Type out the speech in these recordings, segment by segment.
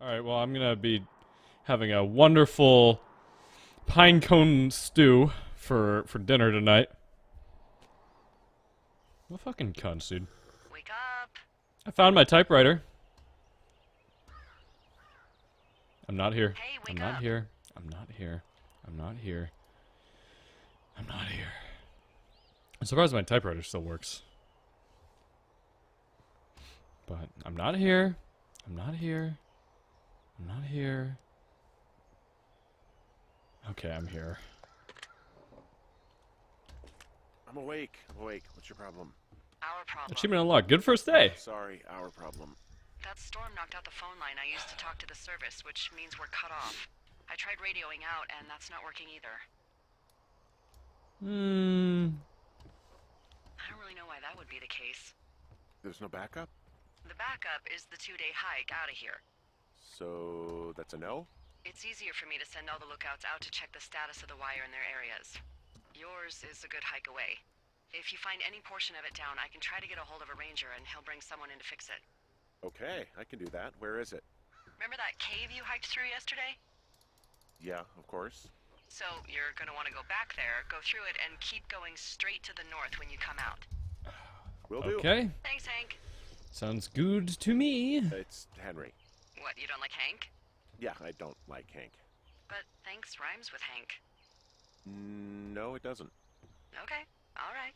Alright, well, I'm gonna be having a wonderful pine cone stew for dinner tonight. What fucking cunts, dude. Wake up. I found my typewriter. I'm not here. Hey, I'm wake not up. here. I'm not here. I'm not here. I'm not here. I'm surprised my typewriter still works. But I'm not here. I'm not here. I'm not here. Okay, I'm here. I'm awake. What's your problem? Our problem. Achievement unlocked. Good first day. Sorry, our problem. That storm knocked out the phone line I used to talk to the service, which means we're cut off. I tried radioing out, and that's not working either. I don't really know why that would be the case. There's no backup? The backup is the 2-day hike out of here. So, that's a no? It's easier for me to send all the lookouts out to check the status of the wire in their areas. Yours is a good hike away. If you find any portion of it down, I can try to get a hold of a ranger and he'll bring someone in to fix it. Okay, I can do that. Where is it? Remember that cave you hiked through yesterday? Yeah, of course. So you're gonna want to go back there, go through it, and keep going straight to the north when you come out. Will do. Okay. Thanks, Hank. Sounds good to me. It's Henry. What, you don't like Hank? Yeah, I don't like Hank. But thanks rhymes with Hank. No, it doesn't. Okay, alright.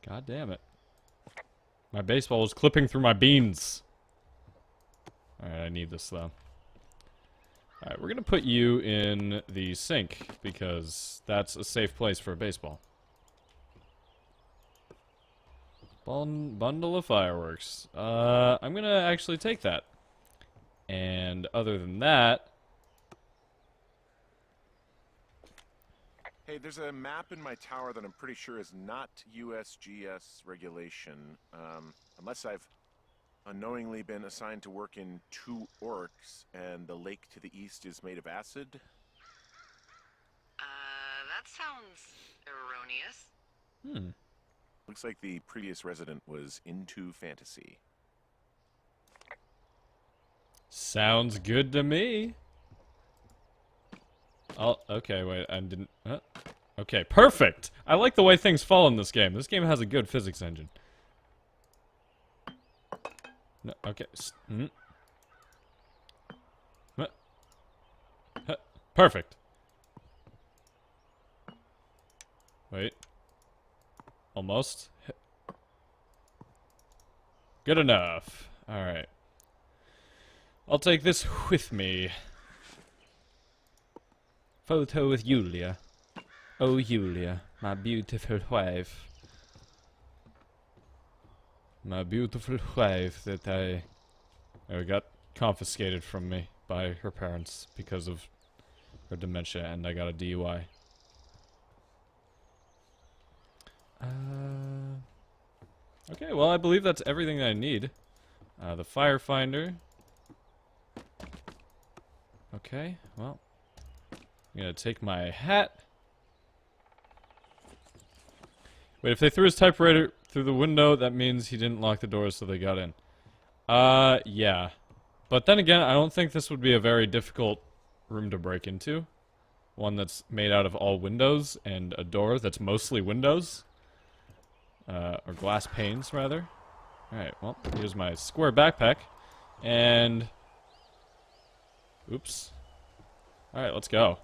God damn it. My baseball was clipping through my beans. Alright, I need this though. Alright, we're gonna put you in the sink because that's a safe place for a baseball. Bundle of fireworks. I'm gonna actually take that. And other than that... Hey, there's a map in my tower that I'm pretty sure is not USGS regulation. Unless I've unknowingly been assigned to work in 2 orcs, and the lake to the east is made of acid. That sounds erroneous. Looks like the previous resident was into fantasy. Sounds good to me. Oh, okay, wait, I didn't... Okay, perfect! I like the way things fall in this game. This game has a good physics engine. No, okay. Perfect. Wait. Almost. Good enough. Alright. I'll take this with me. Photo with Julia. Oh, Julia, my beautiful wife. My beautiful wife that got confiscated from me by her parents because of her dementia, and I got a DUI. Okay, well, I believe that's everything I need. The firefinder. Okay, well, I'm gonna take my hat. Wait, if they threw his typewriter through the window, that means he didn't lock the doors so they got in. Yeah. But then again, I don't think this would be a very difficult room to break into. One that's made out of all windows and a door that's mostly windows. Or glass panes, rather. Alright, well, here's my square backpack. And... Oops. Alright, let's go.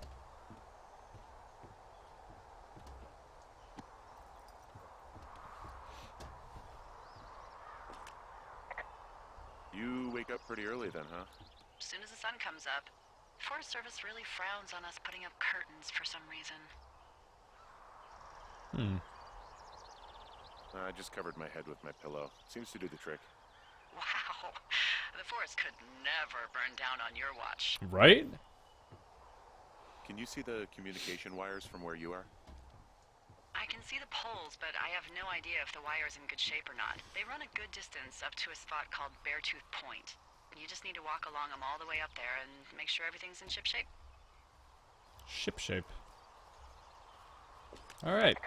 You wake up pretty early then, huh? As soon as the sun comes up. Forest Service really frowns on us putting up curtains for some reason. I just covered my head with my pillow. Seems to do the trick. Wow. The forest could never burn down on your watch. Right? Can you see the communication wires from where you are? I can see the poles, but I have no idea if the wire's in good shape or not. They run a good distance up to a spot called Beartooth Point. You just need to walk along them all the way up there and make sure everything's in ship shape. Ship shape. Alright.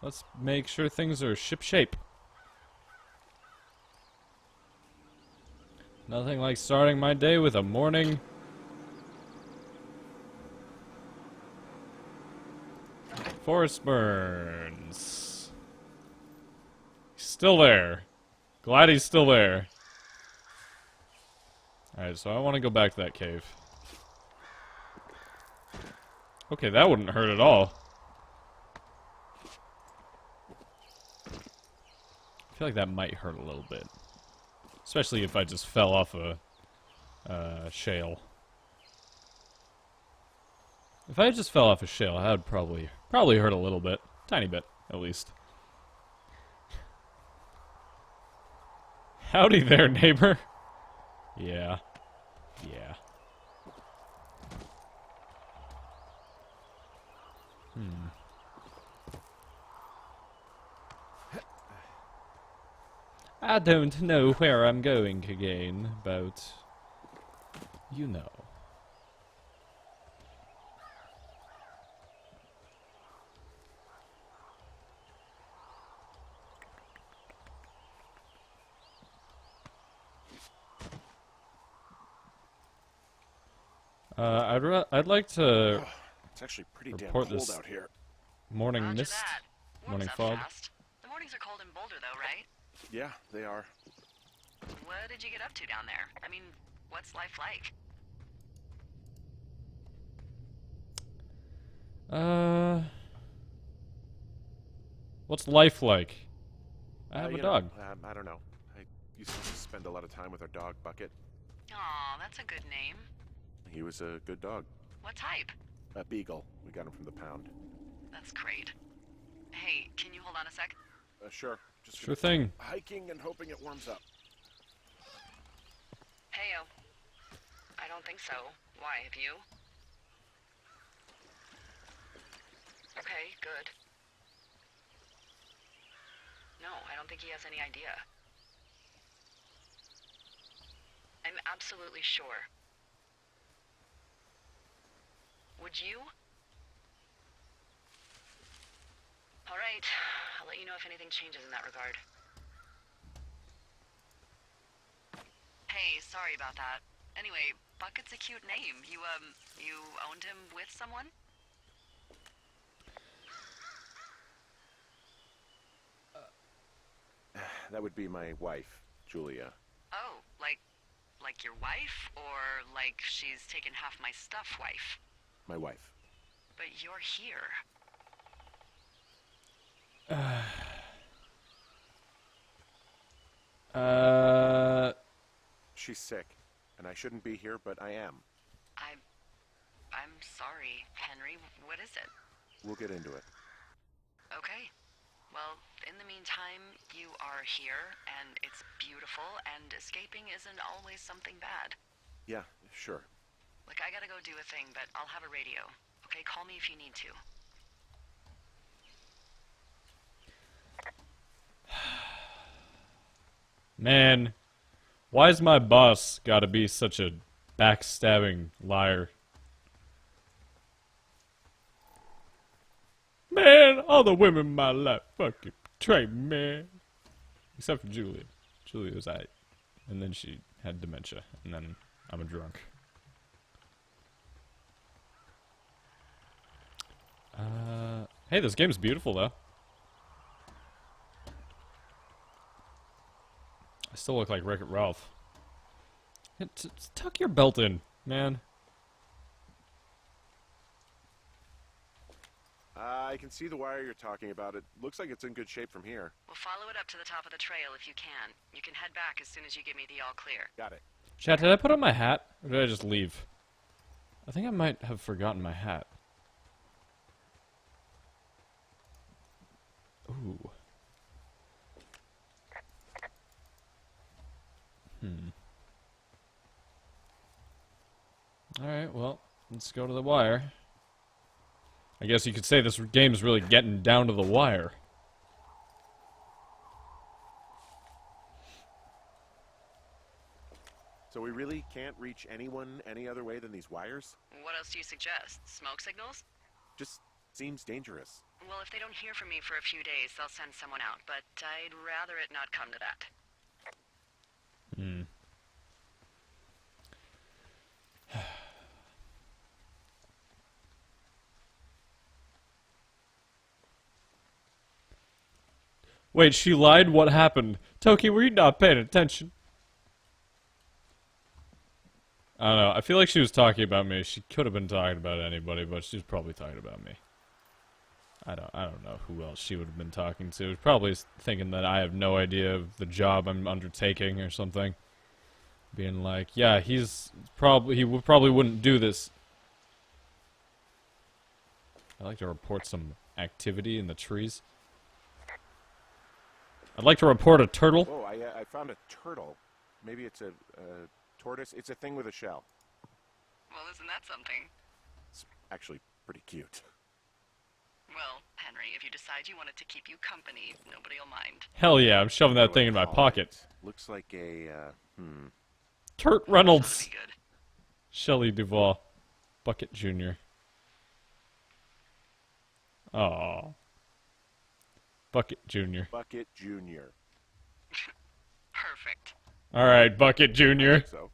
Let's make sure things are ship shape. Nothing like starting my day with a morning. Forest burns. He's still there. Glad he's still there. Alright, so I want to go back to that cave. Okay, that wouldn't hurt at all. I feel like that might hurt a little bit. Especially if I just fell off a shale. If I just fell off a shale, that would probably hurt a little bit. Tiny bit, at least. Howdy there, neighbor. Yeah. Yeah. I don't know where I'm going again, but you know. I'd like to It's actually pretty damn report cold this out here. morning Roger mist, that. morning Warms up fog. fast. The mornings are cold in Boulder, though, right? Yeah, they are. What did you get up to down there? I mean, what's life like? What's life like? I have a You dog. know, I don't know. I used to spend a lot of time with our dog, Bucket. Aw, that's a good name. He was a good dog. What type? A beagle. We got him from the pound. That's great. Hey, can you hold on a sec? Sure. Just Sure thing. hiking and hoping it warms up. Heyo. I don't think so. Why, have you? Okay, good. No, I don't think he has any idea. I'm absolutely sure. Would you? Alright, I'll let you know if anything changes in that regard. Hey, sorry about that. Anyway, Bucket's a cute name. You owned him with someone? That would be my wife, Julia. Oh, like your wife? Or like she's taken half my stuff wife? My wife. But you're here. She's sick, and I shouldn't be here, but I am. I'm sorry, Henry. What is it? We'll get into it. Okay. Well, in the meantime, you are here, and it's beautiful, and escaping isn't always something bad. Yeah, sure. Look, I gotta go do a thing, but I'll have a radio. Okay, call me if you need to. Man, why's my boss gotta be such a backstabbing liar? Man, all the women in my life fucking betray me, man. Except for Julia. Julia was aight. And then she had dementia. And then I'm a drunk. Hey, this game's beautiful, though. I still look like Wreck-It Ralph. Tuck your belt in, man. I can see the wire you're talking about. It looks like it's in good shape from here. We'll follow it up to the top of the trail if you can. You can head back as soon as you give me the all clear. Got it. Chat, did I put on my hat? Or did I just leave? I think I might have forgotten my hat. Ooh. Alright, well, let's go to the wire. I guess you could say this game's really getting down to the wire. So we really can't reach anyone any other way than these wires? What else do you suggest? Smoke signals? Just seems dangerous. Well, if they don't hear from me for a few days, they'll send someone out, but I'd rather it not come to that. Wait, she lied? What happened? Toki, were you not paying attention? I don't know. I feel like she was talking about me. She could have been talking about anybody, but she was probably talking about me. I don't know who else she would have been talking to. Probably thinking that I have no idea of the job I'm undertaking or something. Being like, yeah, he probably wouldn't do this. I'd like to report some activity in the trees. I'd like to report a turtle. Oh, I found a turtle. Maybe it's a tortoise. It's a thing with a shell. Well, isn't that something? It's actually pretty cute. Well, Henry, if you decide you want it to keep you company, nobody will mind. Hell yeah, I'm shoving that What do thing I in my call pocket. it? Looks like a, Turt That'll Reynolds. be good. Shelley Duvall. Bucket Jr. Aww. Bucket Jr. Bucket Junior. Perfect. Alright, Bucket Jr. So,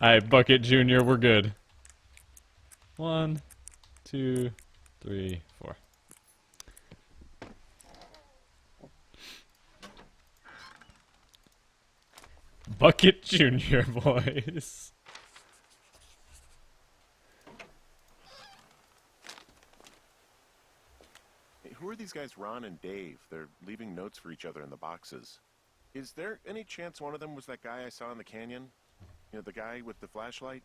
Alright, Bucket Jr., we're good. 1, 2, 3, 4. Bucket Jr., boys. hey, who are these guys, Ron and Dave? They're leaving notes for each other in the boxes. Is there any chance one of them was that guy I saw in the canyon? You know, the guy with the flashlight?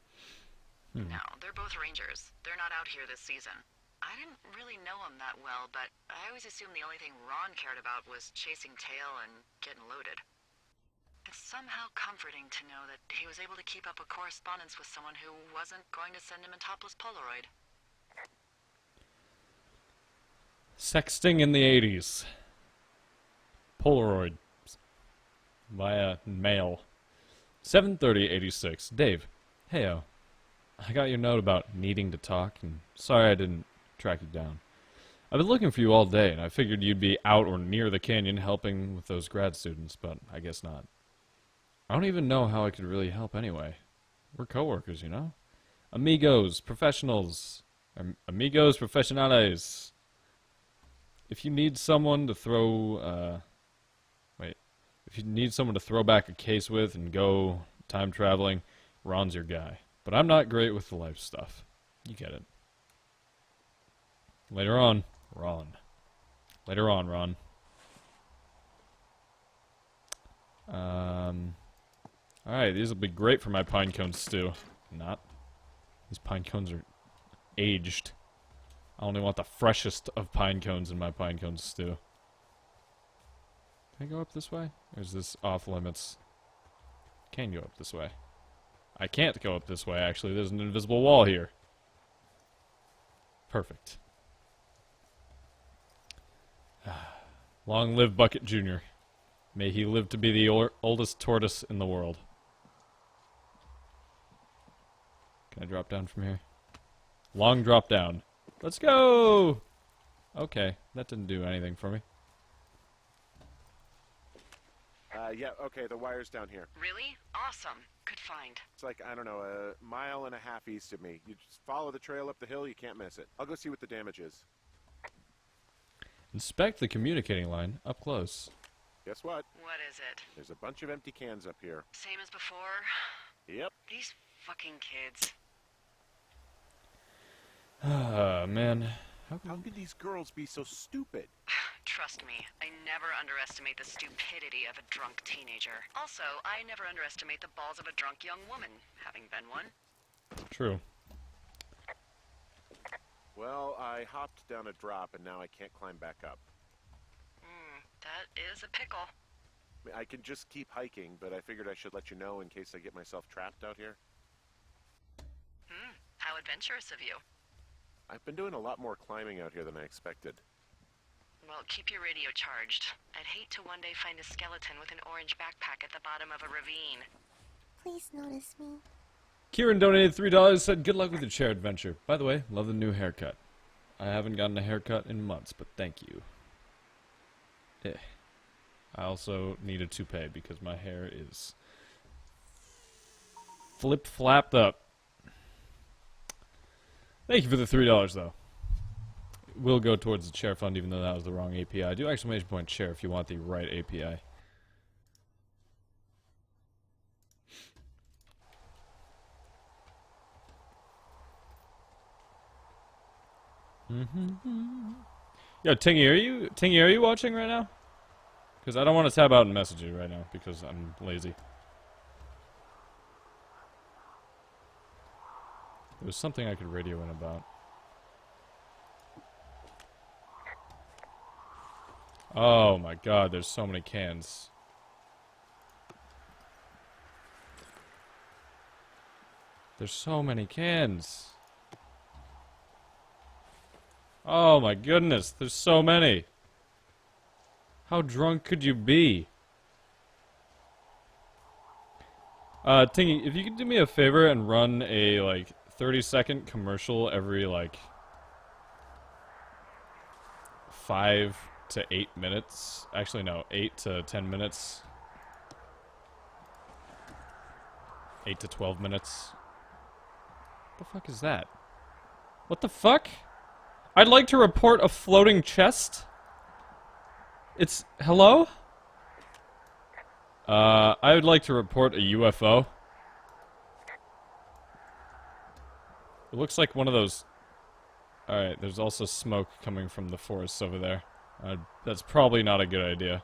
No, they're both rangers. They're not out here this season. I didn't really know him that well, but I always assumed the only thing Ron cared about was chasing tail and getting loaded. It's somehow comforting to know that he was able to keep up a correspondence with someone who wasn't going to send him a topless Polaroid. Sexting in the 80s. Polaroid. Via mail. 7:30:86. Dave. Heyo. I got your note about needing to talk, and sorry I didn't track you down. I've been looking for you all day, and I figured you'd be out or near the canyon helping with those grad students, but I guess not. I don't even know how I could really help anyway. We're coworkers, you know? Amigos, professionals. Amigos profesionales. If you need someone to throw, if you need someone to throw back a case with and go time traveling, Ron's your guy. But I'm not great with the life stuff. You get it. Later on, Ron. Later on, Ron. Alright, these will be great for my pine cone stew. Not. These pine cones are aged. I only want the freshest of pine cones in my pine cone stew. Can I go up this way? Or is this off limits? Can go up this way. I can't go up this way, actually. There's an invisible wall here. Perfect. Long live Bucket Jr. May he live to be the oldest tortoise in the world. Can I drop down from here? Long drop down. Let's go! Okay, that didn't do anything for me. Yeah, okay, the wire's down here. Really? Awesome. Good find. It's like, I don't know, a mile and a half east of me. You just follow the trail up the hill, you can't miss it. I'll go see what the damage is. Inspect the communicating line up close. Guess what? What is it? There's a bunch of empty cans up here. Same as before? Yep. These fucking kids. Ah, man. How could these girls be so stupid? Trust me, I never underestimate the stupidity of a drunk teenager. Also, I never underestimate the balls of a drunk young woman, having been one. True. Well, I hopped down a drop and now I can't climb back up. That is a pickle. I mean, I can just keep hiking, but I figured I should let you know in case I get myself trapped out here. How adventurous of you. I've been doing a lot more climbing out here than I expected. Well, keep your radio charged. I'd hate to one day find a skeleton with an orange backpack at the bottom of a ravine. Please notice me. Kieran donated $3, said good luck with your chair adventure. By the way, love the new haircut. I haven't gotten a haircut in months, but thank you. I also need a toupee because my hair is flip-flapped up. Thank you for the $3, though. will go towards the chair fund, even though that was the wrong API. Do exclamation point chair if you want the right API. Yo, Tingy, are you watching right now? Because I don't want to tab out and message you right now because I'm lazy. There was something I could radio in about. Oh my god, there's so many cans. There's so many cans. Oh my goodness, there's so many. How drunk could you be? Tingy, if you could do me a favor and run a, like, 30-second commercial every, like, 5 to 8 minutes. Actually, no, 8 to 10 minutes. 8 to 12 minutes. What the fuck is that? What the fuck? I'd like to report a floating chest. It's... hello? I would like to report a UFO. It looks like one of those... Alright, there's also smoke coming from the forests over there. That's probably not a good idea.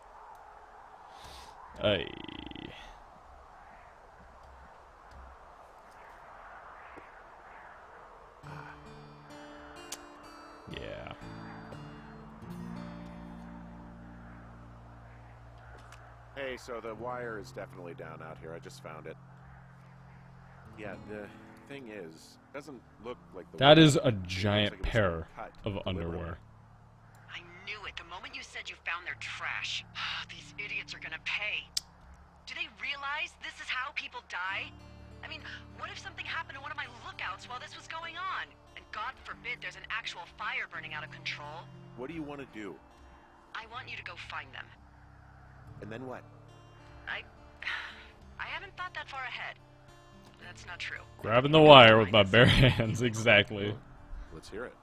Yeah. Hey, so the wire is definitely down out here. I just found it. Yeah, the thing is, doesn't look like the That wire. is a It giant looks like it was pair cut of deliberately. underwear. I knew it. The moment you said you found their trash. These idiots are gonna pay. Do they realize this is how people die? I mean, what if something happened to one of my lookouts while this was going on? And God forbid there's an actual fire burning out of control. What do you want to do? I want you to go find them. And then what? I haven't thought that far ahead. That's not true. Grabbing the wire with my bare hands, exactly. Let's hear it.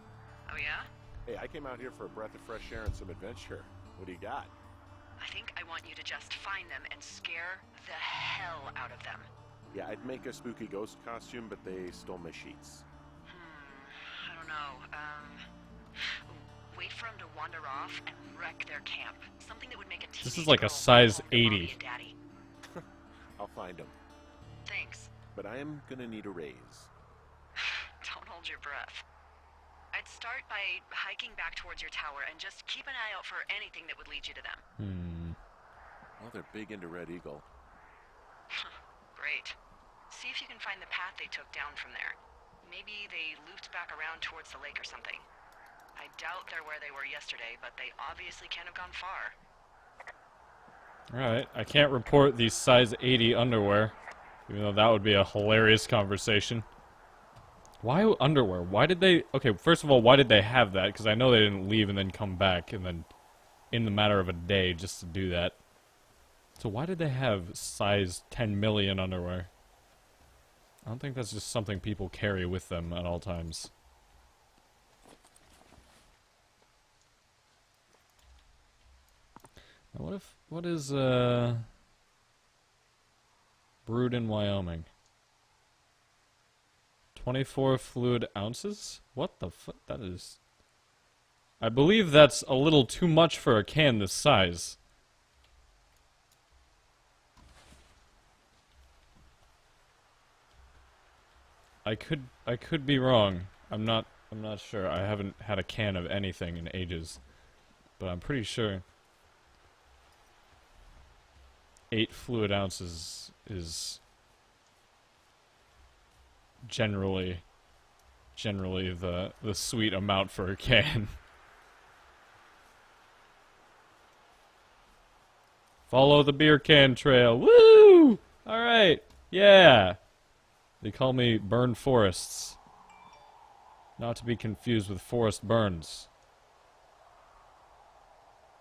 Oh yeah? Hey, I came out here for a breath of fresh air and some adventure. What do you got? I think I want you to just find them and scare the hell out of them. Yeah, I'd make a spooky ghost costume, but they stole my sheets. I don't know. Wait for them to wander off and wreck their camp. Something that would make a teenage This is like a girl size call their mommy 80. and daddy. I'll find them. Thanks. But I am gonna need a raise. Don't hold your breath. I'd start by hiking back towards your tower and just keep an eye out for anything that would lead you to them. Well, they're big into Red Eagle. Great. See if you can find the path they took down from there. Maybe they looped back around towards the lake or something. I doubt they're where they were yesterday, but they obviously can't have gone far. Alright, I can't report these size 80 underwear. Even though that would be a hilarious conversation. Why underwear? Why did they... Okay, first of all, why did they have that? Because I know they didn't leave and then come back and then... in the matter of a day just to do that. So why did they have size 10 million underwear? I don't think that's just something people carry with them at all times. Now what is, brewed in Wyoming? 24 fluid ounces? What the fuck? That is... I believe that's a little too much for a can this size. I could be wrong. I'm not sure. I haven't had a can of anything in ages. But I'm pretty sure 8 fluid ounces is generally the sweet amount for a can. Follow the beer can trail. Woo! Alright. Yeah. They call me Burn Forests. Not to be confused with Forest Burns.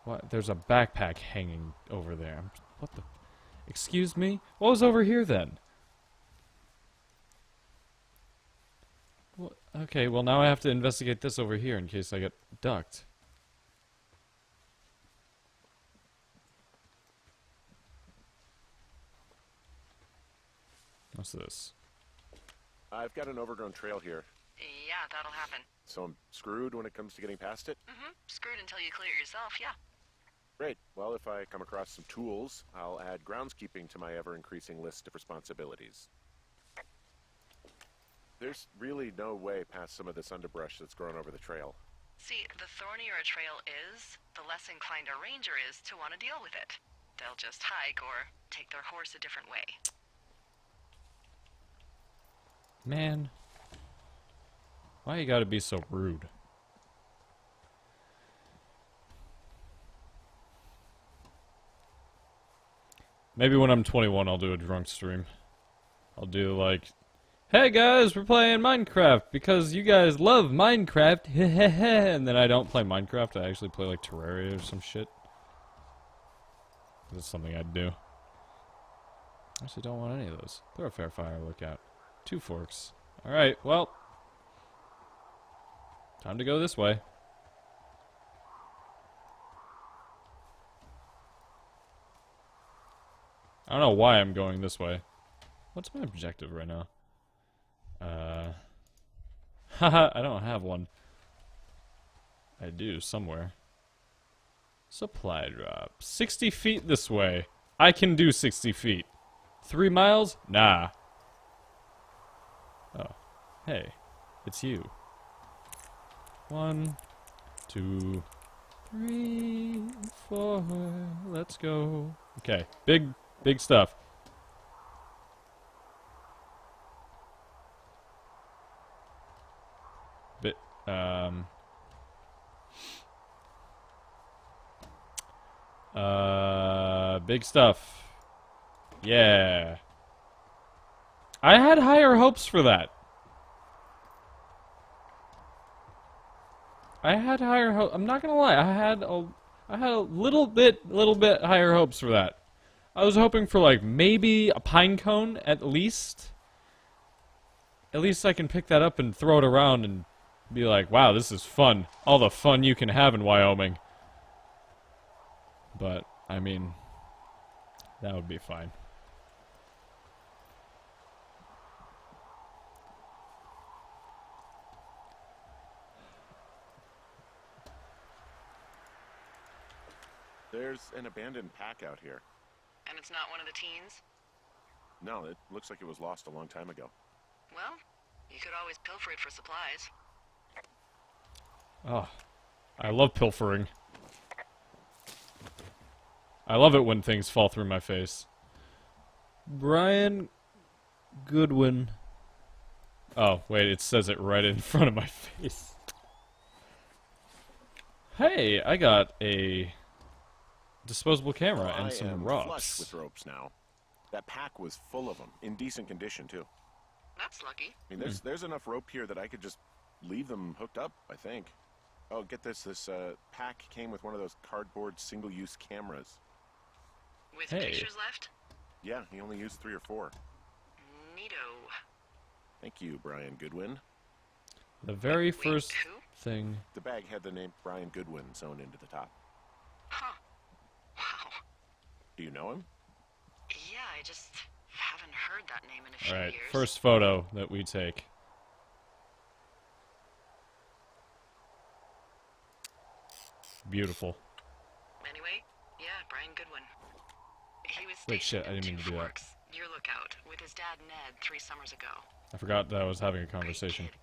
What? There's a backpack hanging over there. What the... Excuse me? What was over here then? What? Okay, well now I have to investigate this over here in case I get ducked. What's this? I've got an overgrown trail here, Yeah, that'll happen. so I'm screwed when it comes to getting past it. Screwed until you clear it yourself, yeah. Great. Well, if I come across some tools, I'll add groundskeeping to my ever-increasing list of responsibilities. There's really no way past some of this underbrush that's grown over the trail. See, the thornier a trail is, the less inclined a ranger is to want to deal with it. They'll just hike or take their horse a different way. Man. Why you gotta be so rude? Maybe when I'm 21 I'll do a drunk stream. I'll do like, hey guys, we're playing Minecraft because you guys love Minecraft, and then I don't play Minecraft, I actually play like Terraria or some shit. That's something I'd do. I actually don't want any of those. Thoroughfare fire, look out. 2 forks. Alright, well. Time to go this way. I don't know why I'm going this way. What's my objective right now? Haha, I don't have one. I do, somewhere. Supply drop. 60 feet this way. I can do 60 feet. 3 miles? Nah. Oh. Hey. It's you. 1, 2, 3, 4. Let's go. Okay. Big stuff. Big stuff. Yeah. I had higher hopes for that. I'm not gonna lie. I had a little bit higher hopes for that. I was hoping for like maybe a pine cone at least. At least I can pick that up and throw it around and be like, wow, this is fun. All the fun you can have in Wyoming. But, I mean, that would be fine. There's an abandoned pack out here. And it's not one of the teens? No, it looks like it was lost a long time ago. Well, you could always pilfer it for supplies. Oh, I love pilfering. I love it when things fall through my face. Brian Goodwin. Oh, wait, it says it right in front of my face. Hey, I got a disposable camera and some I am rocks. flush with ropes now. That pack was full of them, in decent condition too. That's lucky. I mean, there's enough rope here that I could just leave them hooked up, I think. Oh, get this. This pack came with one of those cardboard single-use cameras. With Hey. pictures left? Yeah, he only used 3 or 4. Neato. Thank you, Brian Goodwin. The very Wait, first who? thing. The bag had the name Brian Goodwin sewn into the top. Huh. Wow. Do you know him? Yeah, I just haven't heard that name in a few Alright, years. first photo that we take. Beautiful. Anyway, yeah, Brian Goodwin. He was Wait, shit, I stationed didn't in mean to Two do that. Forks, your lookout, with his dad Ned 3 summers ago. I forgot that I was having a Great conversation. kid.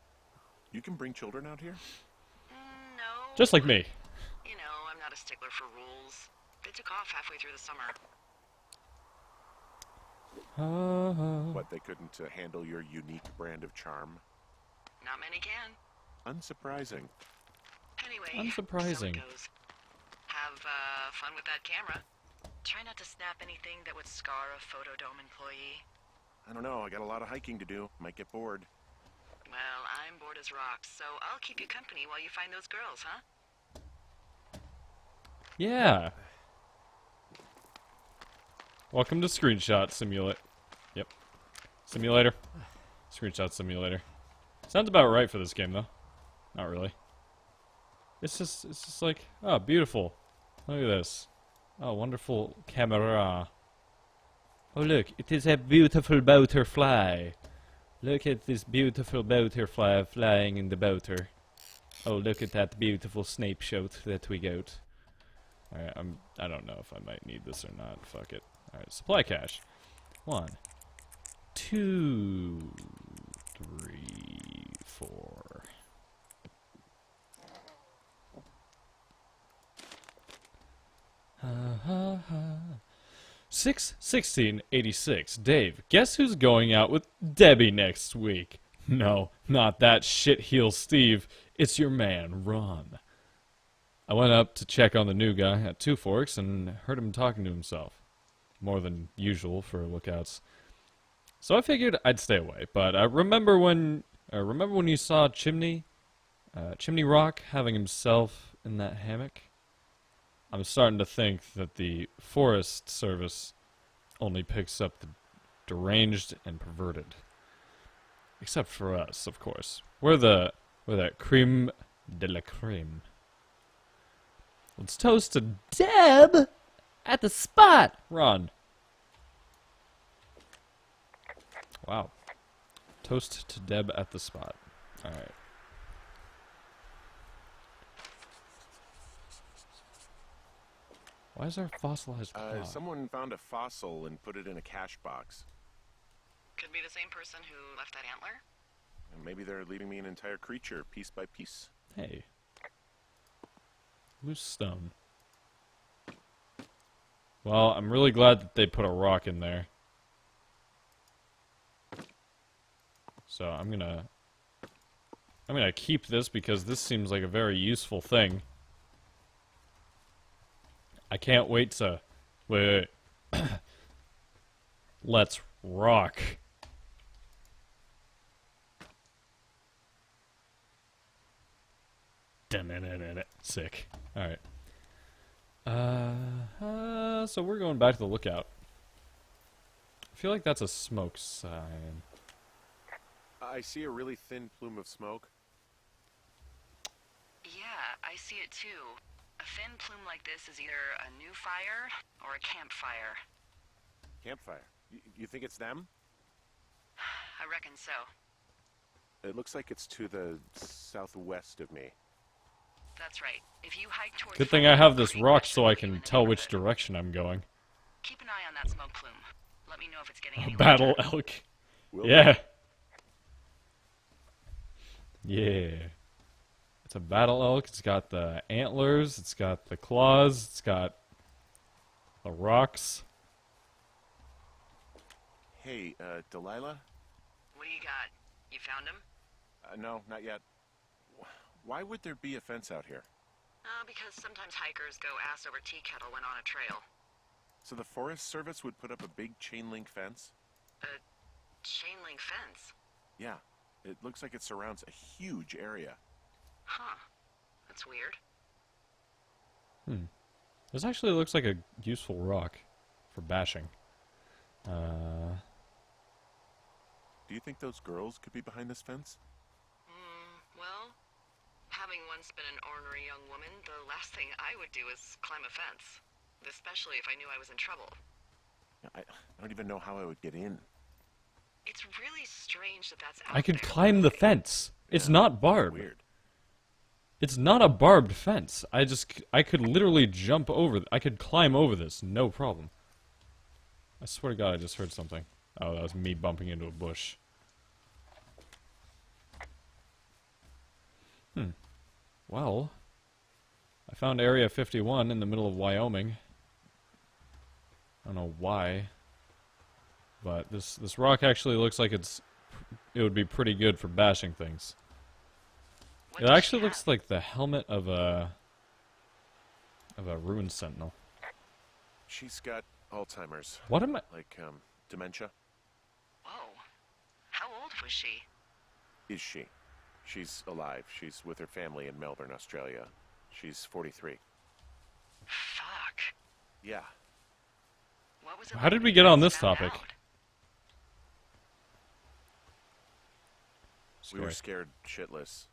You can bring children out here? No. Just like me. You know, I'm not a stickler for rules. They took off halfway through the summer. What, they couldn't handle your unique brand of charm? Not many can. Unsurprising. Anyway, Unsurprising. so it goes. Have fun with that camera. Try not to snap anything that would scar a Photodome employee. I don't know, I got a lot of hiking to do. Might get bored. Well, I'm bored as rocks, so I'll keep you company while you find those girls, huh? Yeah. Welcome to Screenshot Simulator. Yep. Simulator. Screenshot Simulator. Sounds about right for this game, though. Not really. It's just like, oh, beautiful. Look at this. Oh, wonderful camera. Oh, look, it is a beautiful butterfly. Look at this beautiful butterfly flying in the boater. Oh, look at that beautiful Snape shot that we got. Alright, I don't know if I might need this or not. Fuck it. Alright, supply cache. 1, 2, 3, 4. Ha ha ha. 6/16/86. Dave, guess who's going out with Debbie next week? No, not that shitheel Steve. It's your man, Ron. I went up to check on the new guy at Two Forks and heard him talking to himself. More than usual for lookouts. So I figured I'd stay away. But remember when you saw Chimney Rock having himself in that hammock? I'm starting to think that the Forest Service only picks up the deranged and perverted. Except for us, of course. We're that creme de la creme. Let's toast to Deb at the spot. Ron. Wow. Toast to Deb at the spot. Alright. Why is there a fossilized claw? Someone found a fossil and put it in a cache box. Could be the same person who left that antler. And maybe they're leaving me an entire creature, piece by piece. Hey. Loose stone. Well, I'm really glad that they put a rock in there. So I'm gonna keep this because this seems like a very useful thing. I can't wait to... Wait. Let's rock. Sick. Alright. So we're going back to the lookout. I feel like that's a smoke sign. I see a really thin plume of smoke. Yeah, I see it too. A thin plume like this is either a new fire or a campfire. Campfire. You think it's them? I reckon so. It looks like it's to the southwest of me. That's right. If you hike towards... Good thing I have this rock so I can tell which direction I'm going. Keep an eye on that smoke plume. Let me know if it's getting A anywhere. battle elk. Yeah. Yeah. It's a battle elk. It's got the antlers. It's got the claws. It's got the rocks. Hey, Delilah? What do you got? You found him? No, not yet. Why would there be a fence out here? Because sometimes hikers go ass over tea kettle when on a trail. So the Forest Service would put up a big chain link fence? A chain link fence? Yeah. It looks like it surrounds a huge area. Huh. That's weird. This actually looks like a useful rock for bashing. Do you think those girls could be behind this fence? Well, having once been an ornery young woman, the last thing I would do is climb a fence. Especially if I knew I was in trouble. I don't even know how I would get in. It's really strange that that's out I could there. climb the fence. It's not barbed. Weird. It's not a barbed fence. I could literally jump over. I could climb over this, no problem. I swear to God, I just heard something. Oh, that was me bumping into a bush. Well, I found Area 51 in the middle of Wyoming. I don't know why, but this rock actually looks like it would be pretty good for bashing things. What It does actually she looks have? like the helmet of a ruined sentinel. She's got Alzheimer's. What am I? Like, dementia. Whoa. How old was she? Is she? She's alive. She's with her family in Melbourne, Australia. She's 43. Fuck. Yeah. What was it How like did when we you get on guys this found topic? out? We were Scary. scared shitless.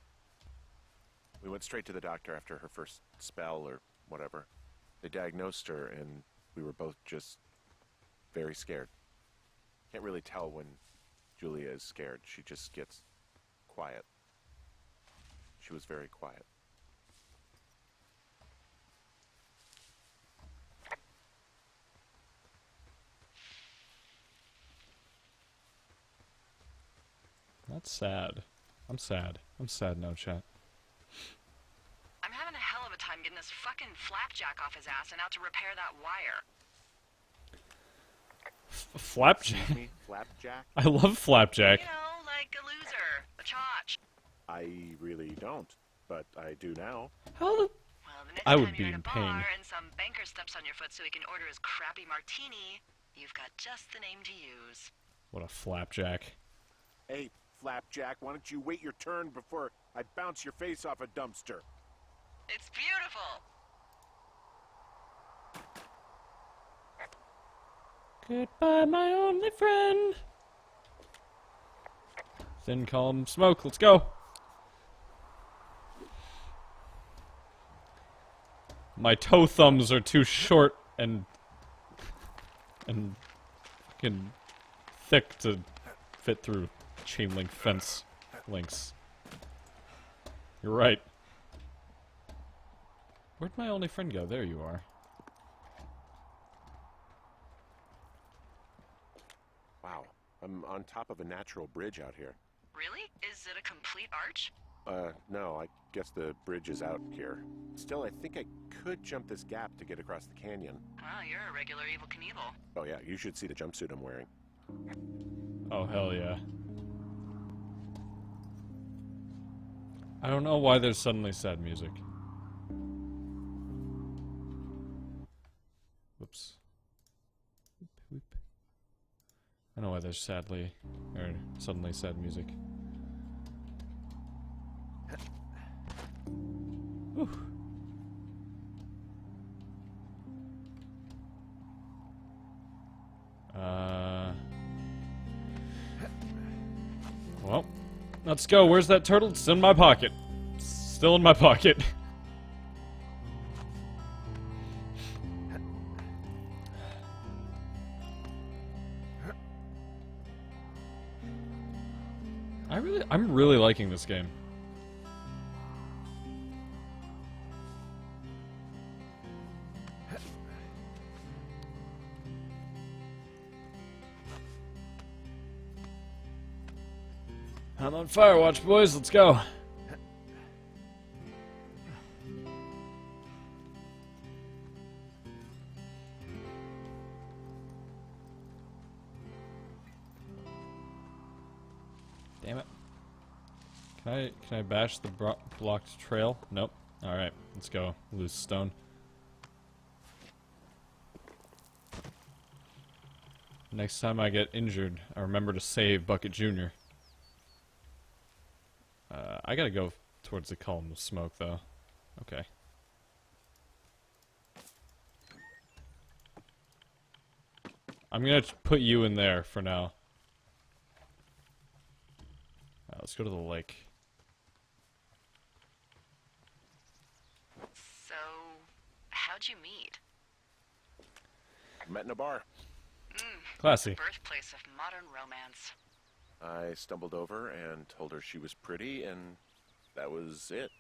We went straight to the doctor after her first spell or whatever. They diagnosed her, and we were both just very scared. Can't really tell when Julia is scared. She just gets quiet. She was very quiet. That's sad. I'm sad. I'm sad now, chat. I'm having a hell of a time getting this fucking flapjack off his ass and out to repair that wire. Flapjack? Excuse me, Flapjack? I love Flapjack. You know, like a loser, a chotch. I really don't, but I do now. How the... Well, the next I would time be you're at in a pain. bar and some banker steps on your foot so he can order his crappy martini, you've got just the name to use. What a Flapjack. Hey, Flapjack, why don't you wait your turn before I bounce your face off a dumpster? It's beautiful. Goodbye, my only friend. Thin column smoke. Let's go. My toe thumbs are too short and fucking thick to fit through chain link fence links. You're right. Where'd my only friend go? There you are. Wow, I'm on top of a natural bridge out here. Really? Is it a complete arch? No, I guess the bridge is out here. Still, I think I could jump this gap to get across the canyon. Ah, you're a regular Evil Knievel. Oh yeah, you should see the jumpsuit I'm wearing. Oh, hell yeah. I don't know why there's suddenly sad music. Whoops. Whoop, whoop. I know why there's suddenly sad music. Whew. Well, let's go. Where's that turtle? It's in my pocket. Still in my pocket. I'm really liking this game. I'm on Firewatch, boys. Let's go. Damn it. Can I bash the blocked trail? Nope. All right, let's go. Loose stone. Next time I get injured, I remember to save Bucket Jr. I gotta go towards the column of smoke, though. Okay. I'm gonna put you in there for now. Let's go to the lake. So, how'd you meet? Met in a bar. Classy. Birthplace of modern romance. I stumbled over and told her she was pretty, and that was it.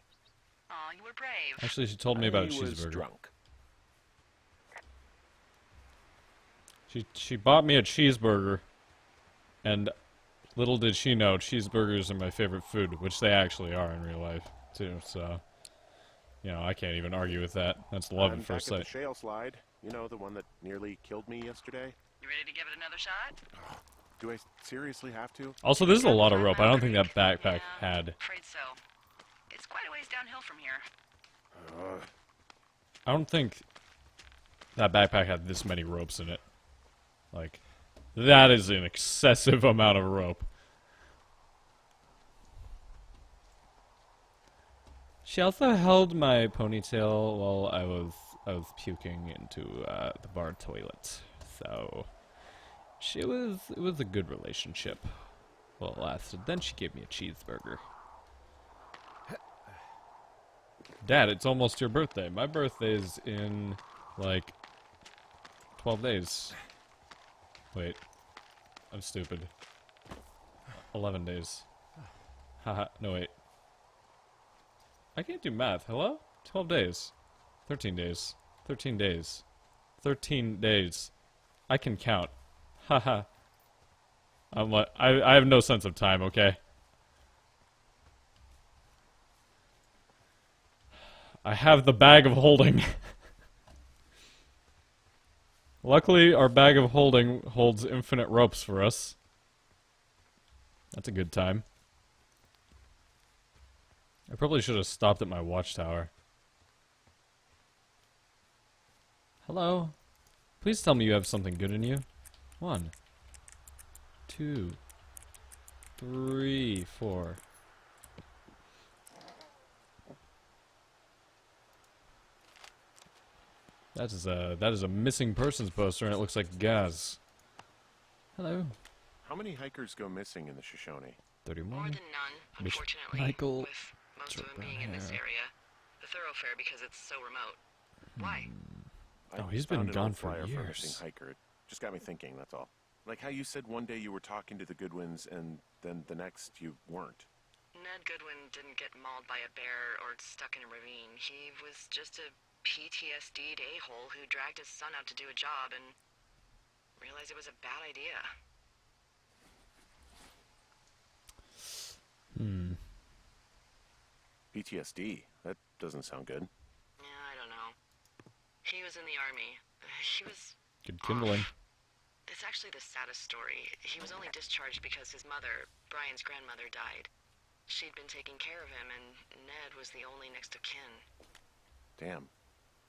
Aw, you were brave. Actually, she told me about a I was cheeseburger. drunk. She bought me a cheeseburger, and little did she know, cheeseburgers are my favorite food, which they actually are in real life, too, so... You know, I can't even argue with that. That's love I'm at first back at sight. the shale slide. You know, the one that nearly killed me yesterday? You ready to give it another shot? Do I seriously have to? Also, this is a lot of rope. I don't think that Yeah, backpack had... afraid so. It's quite a ways downhill from here. I don't think that backpack had this many ropes in it. Like, that is an excessive amount of rope. She also held my ponytail while I was puking into the bar toilet. So it was a good relationship. Well, it lasted. Then she gave me a cheeseburger. Dad, it's almost your birthday. My birthday's in, like, 12 days. Wait. I'm stupid. 11 days. Haha, no wait. I can't do math. Hello? 12 days. 13 days. 13 days. 13 days. I can count. Haha. I'm like, I have no sense of time, okay? I have the bag of holding. Luckily, our bag of holding holds infinite ropes for us. That's a good time. I probably should have stopped at my watchtower. Hello? Please tell me you have something good in you. 1, 2, 3, 4. That is a missing persons poster, and it looks like gas. Hello. How many hikers go missing in the Shoshone? 31. More than none, Miss unfortunately. Michael. With most of them being in this hair. area. The thoroughfare because it's so remote. Why? Oh, I he's been found an gone old for flyer a years. missing hiker. It just got me thinking, that's all. Like how you said one day you were talking to the Goodwins and then the next you weren't. Ned Goodwin didn't get mauled by a bear or stuck in a ravine. He was just a PTSD'd a-hole who dragged his son out to do a job and realized it was a bad idea. PTSD? That doesn't sound good. Yeah, I don't know. He was in the army. He was Good kindling. off. It's actually the saddest story. He was only discharged because his mother, Brian's grandmother, died. She'd been taking care of him, and Ned was the only next of kin. Damn.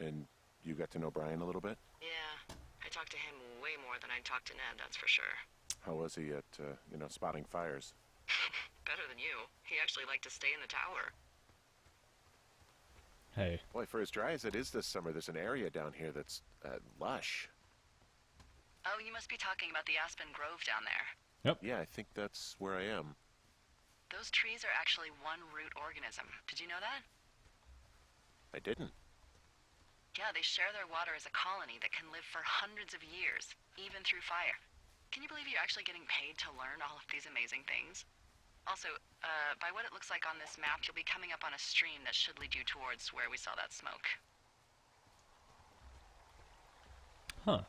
And you got to know Brian a little bit? Yeah, I talked to him way more than I'd talked to Ned, that's for sure. How was he at, spotting fires? Better than you. He actually liked to stay in the tower. Hey. Boy, for as dry as it is this summer, there's an area down here that's, lush. Oh, you must be talking about the Aspen Grove down there. Yeah, I think that's where I am. Those trees are actually one root organism. Did you know that? I didn't. Yeah, they share their water as a colony that can live for hundreds of years, even through fire. Can you believe you're actually getting paid to learn all of these amazing things? Also, by what it looks like on this map, you'll be coming up on a stream that should lead you towards where we saw that smoke. Huh.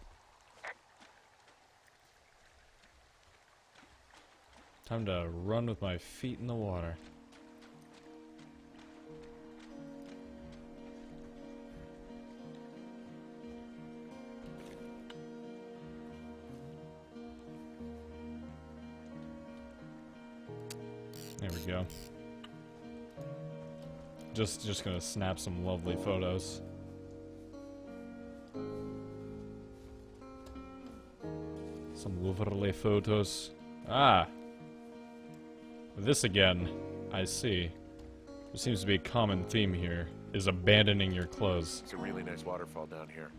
Time to run with my feet in the water. There we go. Just gonna snap some lovely photos. Some lovely photos. Ah! This again. I see. There seems to be a common theme here, is abandoning your clothes. It's a really nice waterfall down here.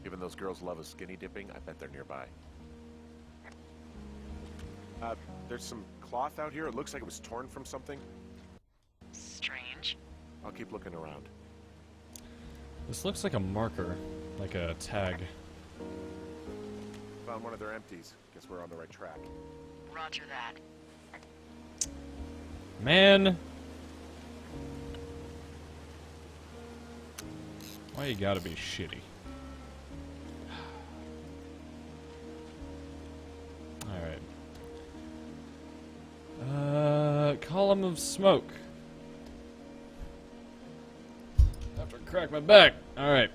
Given those girls love a skinny dipping, I bet they're nearby. There's some cloth out here. It looks like it was torn from something. Strange. I'll keep looking around. This looks like a marker, like a tag. Found one of their empties. Guess we're on the right track. Roger that. Man! Why you gotta be shitty? Alright. Column of smoke. Have to crack my back. Alright.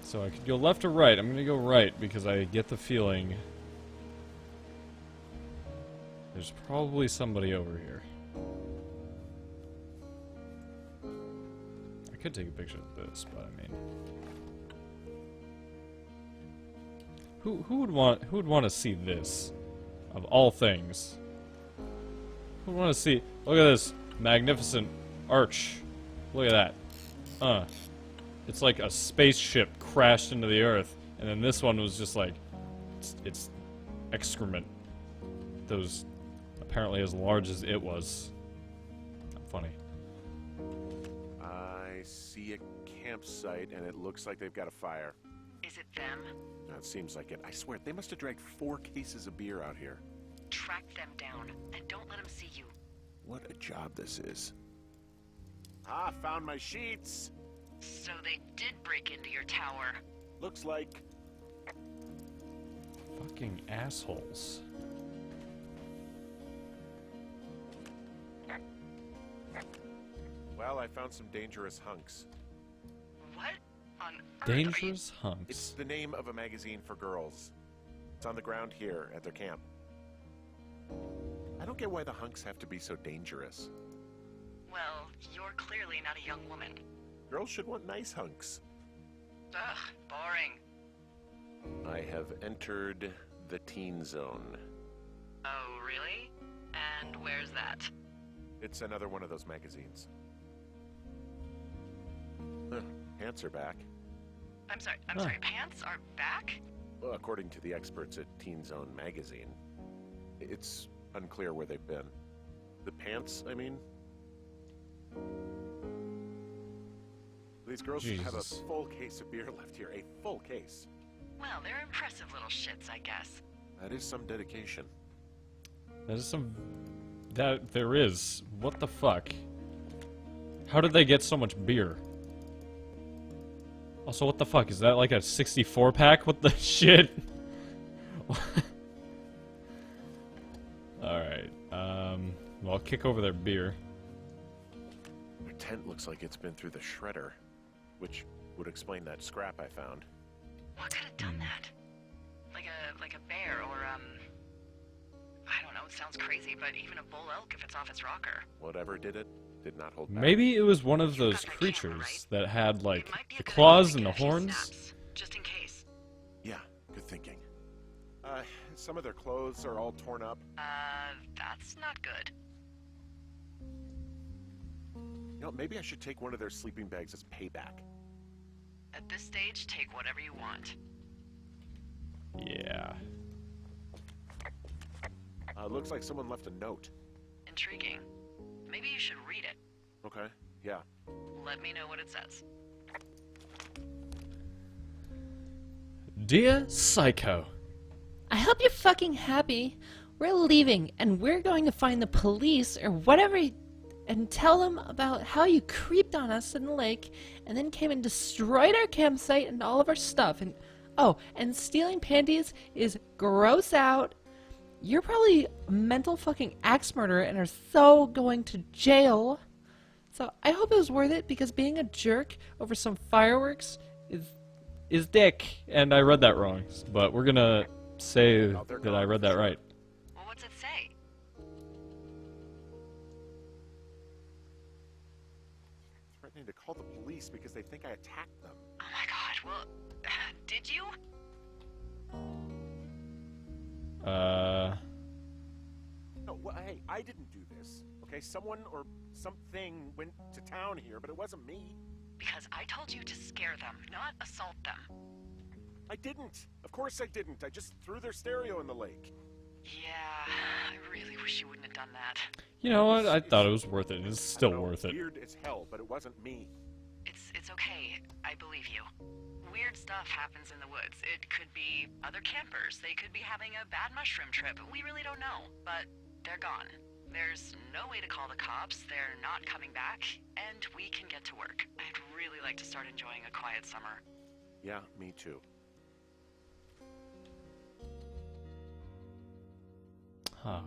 So I could go left or right. I'm gonna go right because I get the feeling there's probably somebody over here. I could take a picture of this, but I mean, who would want to see this, of all things? Who would want to see? Look at this magnificent arch. Look at that. It's like a spaceship crashed into the earth, and then this one was just like, it's excrement that was apparently as large as it was. Not funny. I see a campsite, and it looks like they've got a fire. Is it them? No, it seems like it. I swear, they must have dragged 4 cases of beer out here. Track them down, and don't let them see you. What a job this is. Ah, found my sheets! So they did break into your tower. Looks like... Fucking assholes. Well, I found some dangerous hunks. What on earth? Dangerous It's hunks. the name of a magazine for girls. It's on the ground here at their camp. I don't get why the hunks have to be so dangerous. Well, you're clearly not a young woman. Girls should want nice hunks. Ugh, boring. I have entered the teen zone. Oh, really? And where's that? It's another one of those magazines. Huh, pants are back. I'm sorry, Huh. pants are back? Well, according to the experts at Teen Zone magazine. It's unclear where they've been. The pants, I mean? These girls should have a Jesus. full case of beer left here. A full case. Well, they're impressive little shits, I guess. That is some dedication. That is some... That there is. What the fuck? How did they get so much beer? Also, what the fuck? Is that like a 64 pack? What the shit? Alright, well, I'll kick over their beer. Their tent looks like it's been through the shredder, which would explain that scrap I found. What could have done that? Like a bear or, I don't know, it sounds crazy, but even a bull elk if it's off its rocker. Whatever did it, did not hold back. Maybe it was one of You've those got the camera, creatures right? that had, like, It might be a the good claws idea and to the get a few horns. snaps, just in case. Yeah, good thinking. Some of their clothes are all torn up. That's not good. You know, maybe I should take one of their sleeping bags as payback. At this stage, take whatever you want. Yeah. Looks like someone left a note. Intriguing. Maybe you should read it. Okay, yeah. Let me know what it says. Dear Psycho. I hope you're fucking happy. We're leaving, and we're going to find the police or whatever and tell them about how you creeped on us in the lake and then came and destroyed our campsite and all of our stuff. And oh, and stealing panties is gross out. You're probably a mental fucking axe murderer and are so going to jail. So I hope it was worth it, because being a jerk over some fireworks Is dick. And I read that wrong, but we're gonna say Oh, they're that I gone. read that right. Well, what's it say? Threatening to call the police because they think I attacked them. Oh my god, well, did you? No, well, hey, I didn't do this. Okay, someone or something went to town here, but it wasn't me. Because I told you to scare them, not assault them. I didn't. Of course I didn't. I just threw their stereo in the lake. Yeah, I really wish you wouldn't have done that. You know what? I thought it was worth it. It's I still don't know, worth it. Weird as hell, but it wasn't me. It's okay. I believe you. Weird stuff happens in the woods. It could be other campers. They could be having a bad mushroom trip. We really don't know. But they're gone. There's no way to call the cops. They're not coming back. And we can get to work. I'd really like to start enjoying a quiet summer. Yeah, me too. Huh.